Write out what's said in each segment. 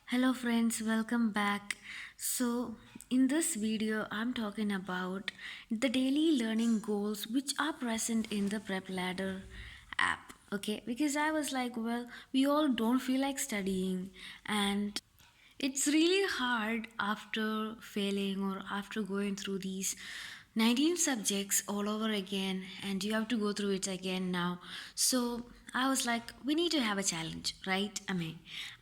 Hello friends, welcome back. So, in this video, I'm talking about the daily learning goals which are present in the Prep Ladder app. Okay, because I was like, well, we all don't feel like studying, and it's really hard after failing or after going through these 19 subjects all over again, and you have to go through it again now. So I was like, we need to have a challenge, right?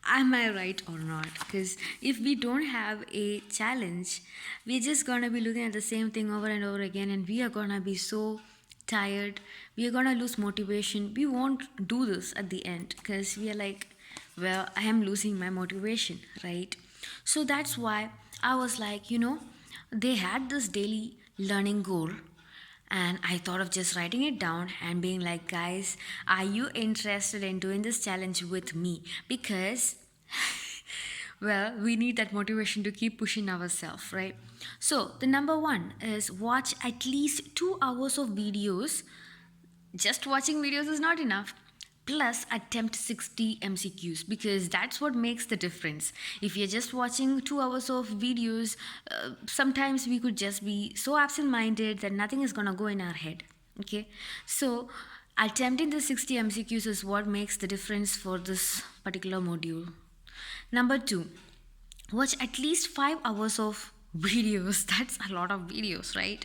Am I right or not? Because if we don't have a challenge, we're just gonna be looking at the same thing over and over again, and we are gonna be so tired. We are gonna lose motivation. We won't do this at the end because we are like, well, I am losing my motivation, right? So that's why I was like, they had this daily learning goal, and I thought of just writing it down and being like, guys, are you interested in doing this challenge with me? Because well, we need that motivation to keep pushing ourselves, right? So the number one is watch at least 2 hours of videos. Just watching videos is not enough. Plus, attempt 60 MCQs because that's what makes the difference. If you're just watching 2 hours of videos, sometimes we could just be so absent minded that nothing is gonna go in our head. Okay, so attempting the 60 MCQs is what makes the difference for this particular module. Number two, watch at least 5 hours of videos. That's a lot of videos, right?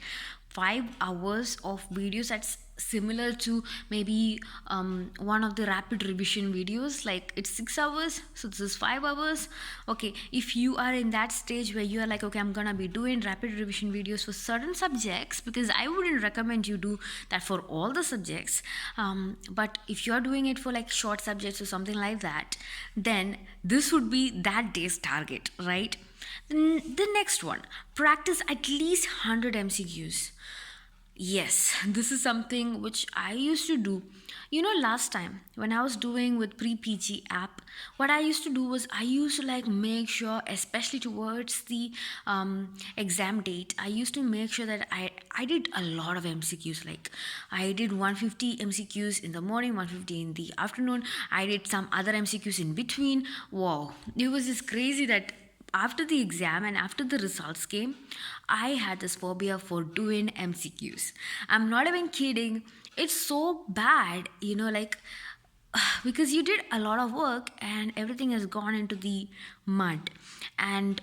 5 hours of videos, that's similar to maybe one of the rapid revision videos, like it's 6 hours, so this is 5 hours. Okay, if you are in that stage where you are like, okay, I'm gonna be doing rapid revision videos for certain subjects, because I wouldn't recommend you do that for all the subjects, but if you're doing it for like short subjects or something like that, then this would be that day's target, right? The next one, practice at least 100 MCQs. Yes, this is something which I used to do. Last time when I was doing with pre PG app, what I used to do was I used to like make sure, especially towards the exam date, I used to make sure that I did a lot of MCQs. Like I did 150 MCQs in the morning, 150 in the afternoon. I did some other MCQs in between. Wow, it was just crazy that after the exam and after the results came, I had this phobia for doing MCQs. I'm not even kidding. It's so bad, like because you did a lot of work and everything has gone into the mud, and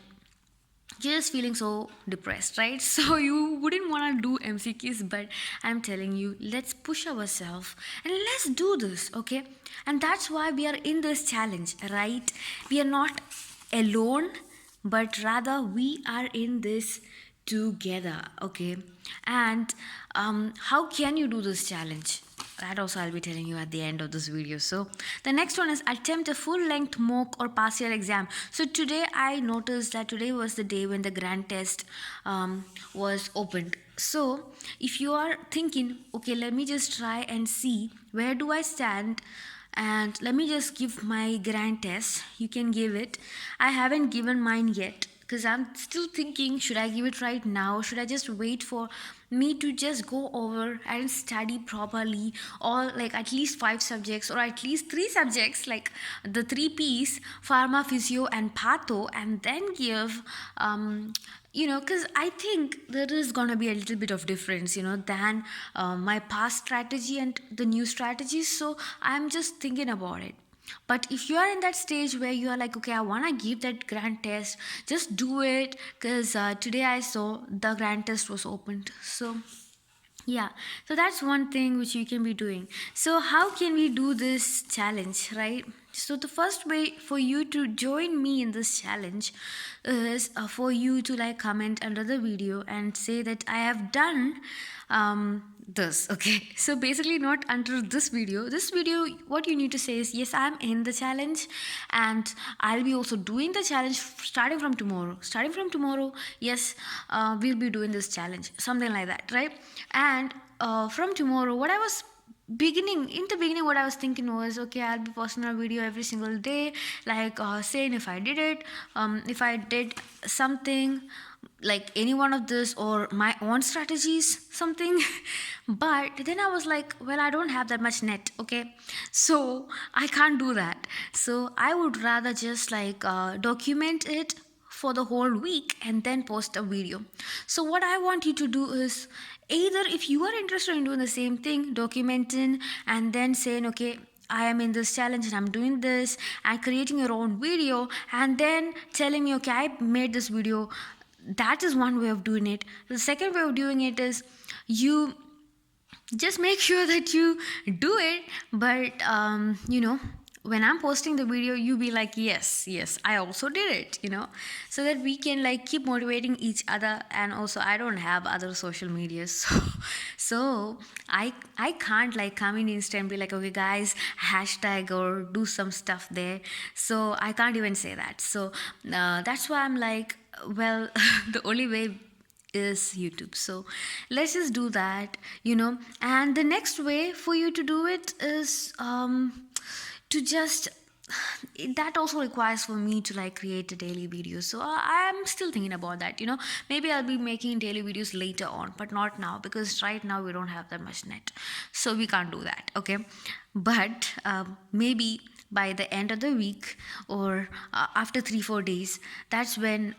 you're just feeling so depressed, right? So you wouldn't want to do MCQs, but I'm telling you, let's push ourselves and let's do this, okay? And that's why we are in this challenge, right? We are not alone, but rather we are in this together, okay? And how can you do this challenge? That also I'll be telling you at the end of this video. So the next one is attempt a full length mock or pass your exam. So today I noticed that today was the day when the grand test was opened. So if you are thinking, okay, let me just try and see where do I stand, and let me just give my grand test, you can give it. I haven't given mine yet because I'm still thinking, should I give it right now? Should I just wait for me to just go over and study properly, or like at least five subjects or at least three subjects, like the three P's, pharma, physio, and patho, and then give because I think there is gonna be a little bit of difference, than my past strategy and the new strategies. So I'm just thinking about it. But if you are in that stage where you are like, okay, I want to give that grand test, just do it, because today I saw the grand test was opened. So yeah, so that's one thing which you can be doing. So how can we do this challenge, right? So the first way for you to join me in this challenge is for you to like comment under the video and say that I have done this. Okay, so basically not under this video what you need to say is, yes, I'm in the challenge, and I'll be also doing the challenge starting from tomorrow. Yes, we'll be doing this challenge, something like that, right? And from tomorrow, what I was in the beginning, what I was thinking was, okay, I'll be posting a video every single day, like saying if I did it, if I did something like any one of this or my own strategies, something. But then I was like, well, I don't have that much net, okay, so I can't do that. So I would rather just like document it for the whole week and then post a video. So what I want you to do is, either if you are interested in doing the same thing, documenting and then saying, okay, I am in this challenge and I'm doing this, and creating your own video and then telling me, okay, I made this video. That is one way of doing it. The second way of doing it is, you just make sure that you do it, but when I'm posting the video, you be like, yes, I also did it, so that we can like keep motivating each other. And also, I don't have other social medias, so I can't like come in Insta and be like, okay guys, hashtag or do some stuff there. So I can't even say that. So that's why I'm like, well, the only way is YouTube. So let's just do that, And the next way for you to do it is to just that also requires for me to like create a daily video. So I'm still thinking about that, maybe I'll be making daily videos later on, but not now, because right now we don't have that much net, so we can't do that, okay. But maybe by the end of the week, or after 3-4 days, that's when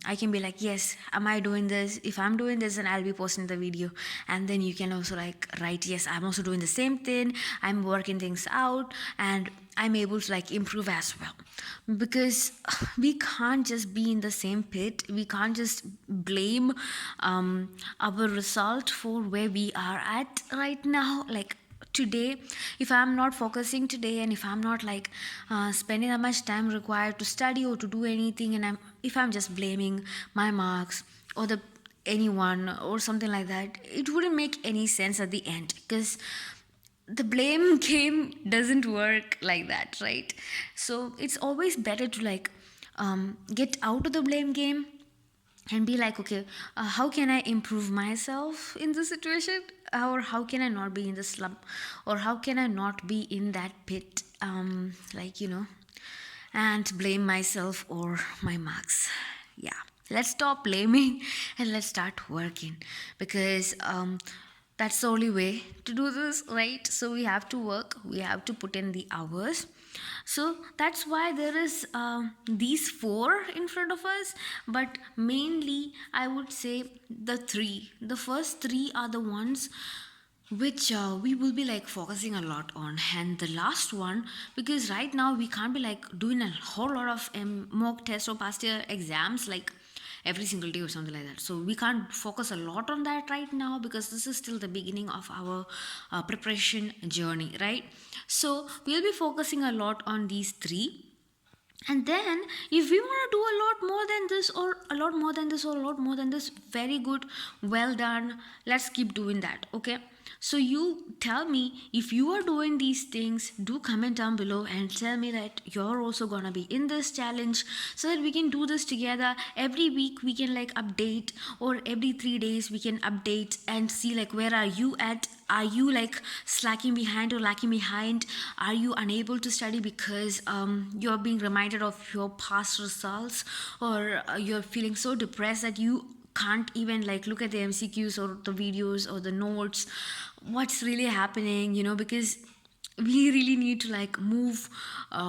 I can be like, yes, am I doing this? If I'm doing this, then I'll be posting the video. And then you can also like write, yes, I'm also doing the same thing, I'm working things out, and I'm able to like improve as well. Because we can't just be in the same pit, we can't just blame our result for where we are at right now. Like today, if I'm not focusing today, and if I'm not like spending that much time required to study or to do anything, and if I'm just blaming my marks or the anyone or something like that, it wouldn't make any sense at the end, because the blame game doesn't work like that, right? So it's always better to like get out of the blame game and be like, okay, how can I improve myself in this situation, or how can I not be in the slump, or how can I not be in that pit, and blame myself or my marks. Yeah, let's stop blaming and let's start working, because that's the only way to do this, right? So we have to work, we have to put in the hours. So that's why there is these 4 in front of us, but mainly I would say the first 3 are the ones which we will be like focusing a lot on, and the last one, because right now we can't be like doing a whole lot of mock tests or past year exams like every single day or something like that. So we can't focus a lot on that right now, because this is still the beginning of our preparation journey, right? So we'll be focusing a lot on these 3. And then if we want to do a lot more than this, or a lot more than this, or a lot more than this, very good, well done, let's keep doing that, okay. So you tell me if you are doing these things, do comment down below and tell me that you're also gonna be in this challenge, so that we can do this together. Every week we can like update, or every 3 days we can update and see like where are you at. Are you like slacking behind or lacking behind? Are you unable to study because you're being reminded of your past results, or you're feeling so depressed that you can't even like look at the MCQs or the videos or the notes? What's really happening, because we really need to like move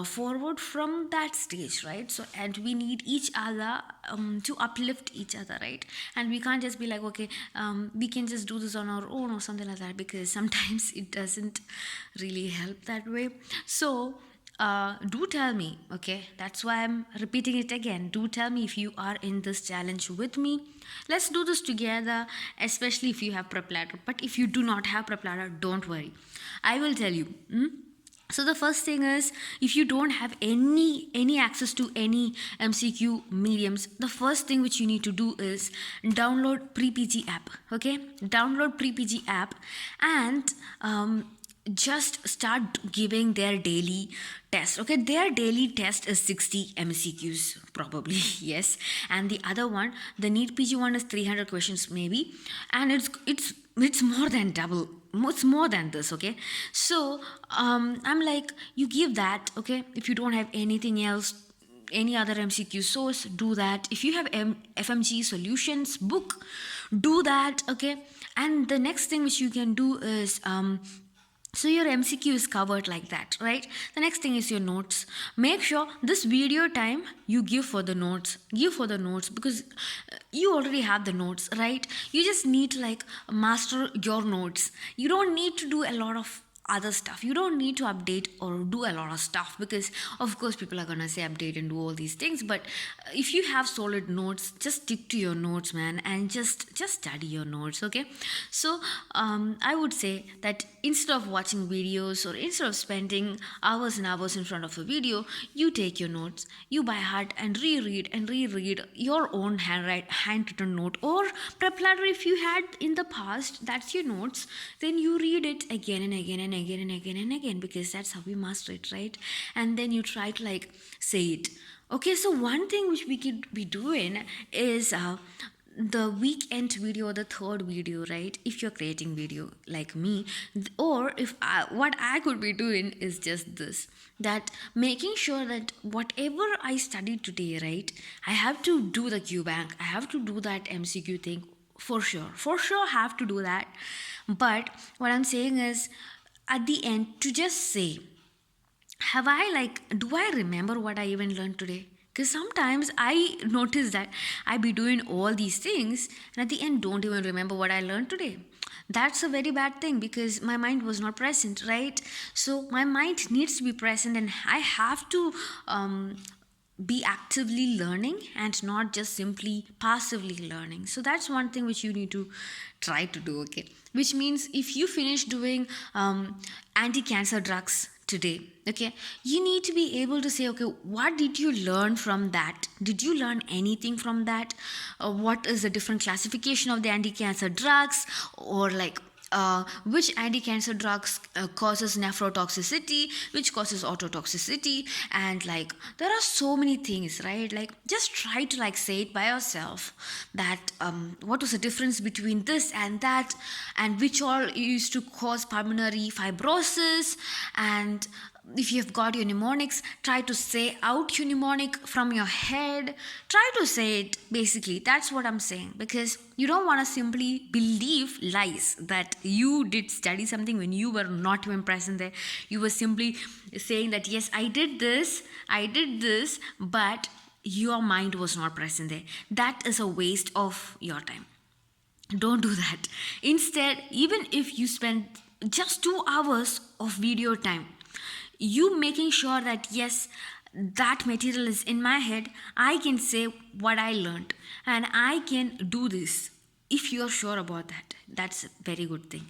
forward from that stage, right? So, and we need each other to uplift each other, right? And we can't just be like, okay, we can just do this on our own or something like that, because sometimes it doesn't really help that way. So do tell me, okay, that's why I'm repeating it again, do tell me if you are in this challenge with me. Let's do this together, especially if you have prep ladder. But if you do not have prep ladder, don't worry, I will tell you. So the first thing is, if you don't have any access to any MCQ mediums, the first thing which you need to do is download Pre-PG app, okay? Download Pre-PG app, and just start giving their daily test, okay? Their daily test is 60 MCQs probably, yes. And the other one, the NEET PG one, is 300 questions maybe, and it's more than double it's more than this, okay? So I'm like, you give that, okay? If you don't have anything else, any other MCQ source, do that. If you have FMG solutions book, do that, okay? And the next thing which you can do is so your MCQ is covered like that, right? The next thing is your notes. Make sure this video time you give for the notes. Give for the notes because you already have the notes, right? You just need to like master your notes. You don't need to do a lot of other stuff. You don't need to update or do a lot of stuff because of course people are gonna say update and do all these things, but if you have solid notes, just stick to your notes, man, and just study your notes, okay? So I would say that instead of watching videos or instead of spending hours and hours in front of a video, you take your notes, you by heart and reread your own handwritten note or prep ladder if you had in the past. That's your notes. Then you read it again and again and again and again and again because that's how we master it, right? And then you try to like say it. Okay, so one thing which we could be doing is the weekend video or the third video, right? If you're creating video like me, or if what I could be doing is just this, that making sure that whatever I studied today, right, I have to do the QBank, I have to do that MCQ thing for sure have to do that. But what I'm saying is at the end to just say, have I like, do I remember what I even learned today? Because sometimes I notice that I be doing all these things and at the end don't even remember what I learned today. That's a very bad thing because my mind was not present, right? So my mind needs to be present and I have to be actively learning and not just simply passively learning. So that's one thing which you need to try to do, okay? Which means if you finish doing anti-cancer drugs today, okay, you need to be able to say, okay, what did you learn from that? Did you learn anything from that? What is the different classification of the anti-cancer drugs, or like which anti-cancer drugs causes nephrotoxicity, which causes ototoxicity, and like there are so many things, right? Like just try to like say it by yourself that what was the difference between this and that, and which all used to cause pulmonary fibrosis. And if you've got your mnemonics, try to say out your mnemonic from your head. Try to say it, basically. That's what I'm saying. Because you don't want to simply believe lies that you did study something when you were not even present there. You were simply saying that, yes, I did this, but your mind was not present there. That is a waste of your time. Don't do that. Instead, even if you spend just 2 hours of video time, you making sure that yes, that material is in my head, I can say what I learned and I can do this. If you're sure about that, that's a very good thing.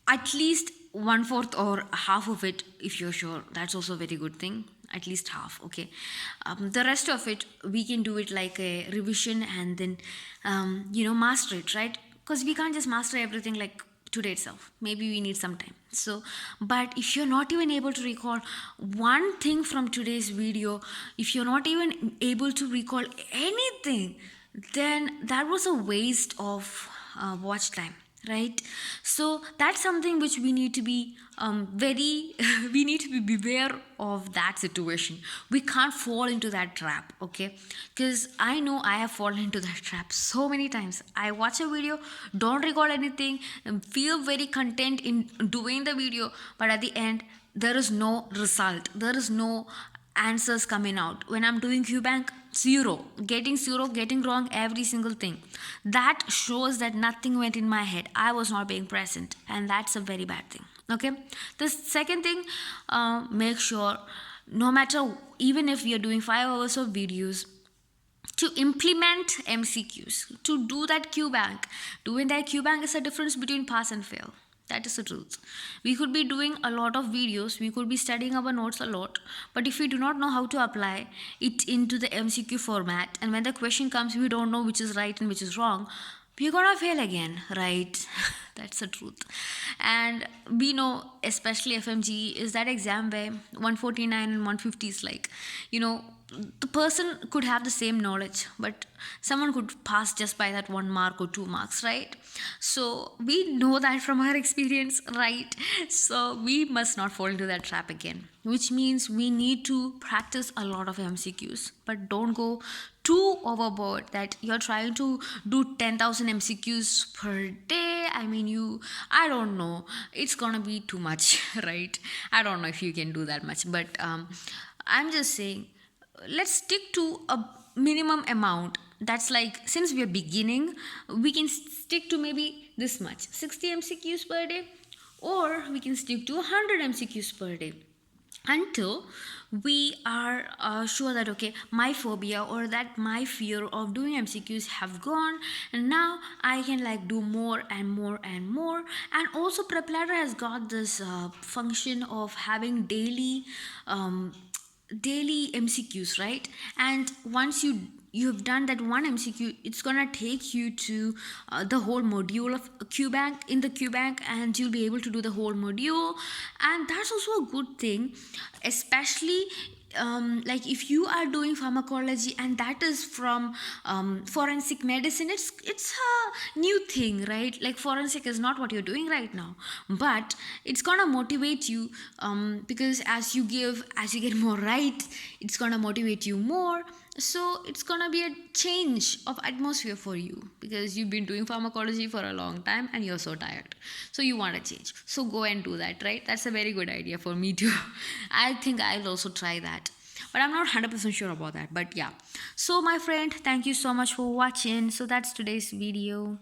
At least 1/4 or half of it, if you're sure, that's also a very good thing. At least half, okay. The rest of it, we can do it like a revision and then master it, right? Because we can't just master everything like today itself. Maybe we need some time. So but if you're not even able to recall one thing from today's video, if you're not even able to recall anything, then that was a waste of watch time, right? So that's something which we need to be very we need to be beware of that situation. We can't fall into that trap, okay? Because I know I have fallen into that trap so many times. I watch a video, don't recall anything, and feel very content in doing the video, but at the end there is no result, there is no answers coming out. When I'm doing QBank, zero, getting wrong every single thing. That shows that nothing went in my head. I was not being present, and that's a very bad thing. Okay. The second thing, make sure no matter, even if you're doing 5 hours of videos, to implement MCQs, to do that QBank. Doing that QBank is the difference between pass and fail. That is the truth. We could be doing a lot of videos, we could be studying our notes a lot, but if we do not know how to apply it into the MCQ format, and when the question comes, we don't know which is right and which is wrong, we're gonna fail again, right? That's the truth. And we know, especially FMG, is that exam where 149 and 150 is like, the person could have the same knowledge, but someone could pass just by that 1 mark or 2 marks, right? So we know that from our experience, right? So we must not fall into that trap again, which means we need to practice a lot of MCQs, but don't go too overboard that you're trying to do 10,000 MCQs per day. I mean, I don't know, it's gonna be too much, right? I don't know if you can do that much, but I'm just saying, let's stick to a minimum amount. That's like, since we are beginning, we can stick to maybe this much, 60 MCQs per day, or we can stick to 100 MCQs per day, until we are sure that okay, my phobia or that my fear of doing MCQs have gone, and now I can like do more and more and more. And also Prep Ladder has got this function of having daily MCQs, right? And once you've done that one MCQ, it's gonna take you to the whole module of QBank in the QBank, and you'll be able to do the whole module. And that's also a good thing, especially like if you are doing pharmacology and that is from forensic medicine. It's a new thing, right? Like forensic is not what you're doing right now, but it's gonna motivate you, because as you get more right, it's gonna motivate you more. So it's gonna be a change of atmosphere for you, because you've been doing pharmacology for a long time and you're so tired, so you want to change. So go and do that, right? That's a very good idea for me too. I think I'll also try that, but I'm not 100% sure about that. But yeah, so my friend, thank you so much for watching. So that's today's video.